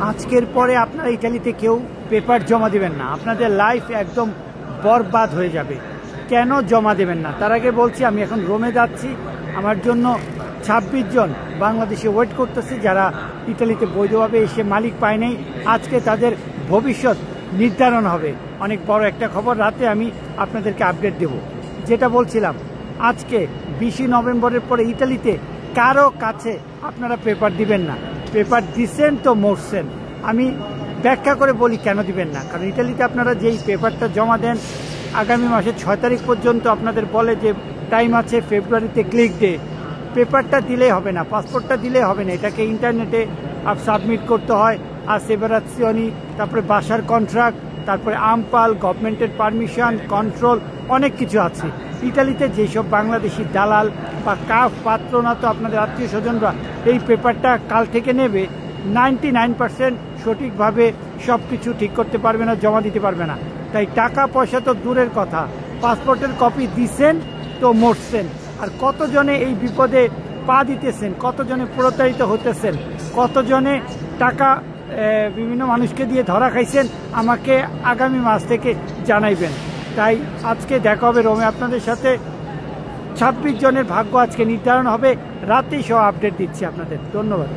আজকের পরে আপনারা ইতালিতে কেউ পেপার জমা দেবেন না, আপনাদের লাইফ একদম বরবাদ হয়ে যাবে। কেন জমা দেবেন না তার আগে বলছি, আমি এখন রোমে যাচ্ছি, আমার জন্য 26 জন বাংলাদেশে ওয়েট করতেছে যারা ইতালিতে বৈধভাবে এসে মালিক পায় নাই। আজকে তাদের ভবিষ্যৎ নির্ধারণ হবে। অনেক বড় একটা খবর রাতে আমি আপনাদেরকে আপডেট দেব। যেটা বলছিলাম, আজকে 20 নভেম্বরের পরে ইতালিতে কারো কাছে আপনারা পেপার দিবেন না। পেপার দিচ্ছেন তো মরছেন। আমি ব্যাখ্যা করে বলি কেন দিবেন না। কারণ ইতালিতে আপনারা যেই পেপারটা জমা দেন, আগামী মাসের 6 তারিখ পর্যন্ত আপনাদের বলে যে টাইম আছে, ফেব্রুয়ারিতে ক্লিক ডে। পেপারটা দিলেই হবে না, পাসপোর্টটা দিলেই হবে না, এটাকে ইন্টারনেটে সাবমিট করতে হয়। আর সেভারাসিওনি, তারপরে বাসার কন্ট্রাক্ট, তারপরে আমপাল, গভর্নমেন্টের পারমিশন, কন্ট্রোল, অনেক কিছু আছে। ইতালিতে যেসব বাংলাদেশি দালাল বা কাফ পাত্রনা তো আপনাদের আত্মীয় স্বজনরা এই পেপারটা কাল থেকে নেবে, 99% সঠিকভাবে সব কিছু ঠিক করতে পারবে না, জমা দিতে পারবে না। তাই টাকা পয়সা তো দূরের কথা, পাসপোর্টের কপি দিচ্ছেন তো মরছেন। আর কতজনে এই বিপদে পা দিতেছেন, কতজনে প্রতারিত হতেছেন, কতজনে টাকা বিভিন্ন মানুষকে দিয়ে ধরা খাইছেন, আমাকে আগামী মাস থেকে জানাইবেন। তাই আজকে দেখা হবে রোমে আপনাদের সাথে। 26 জনের ভাগ্য আজকে নির্ধারণ হবে, রাতেই সব আপডেট দিচ্ছি আপনাদের। ধন্যবাদ।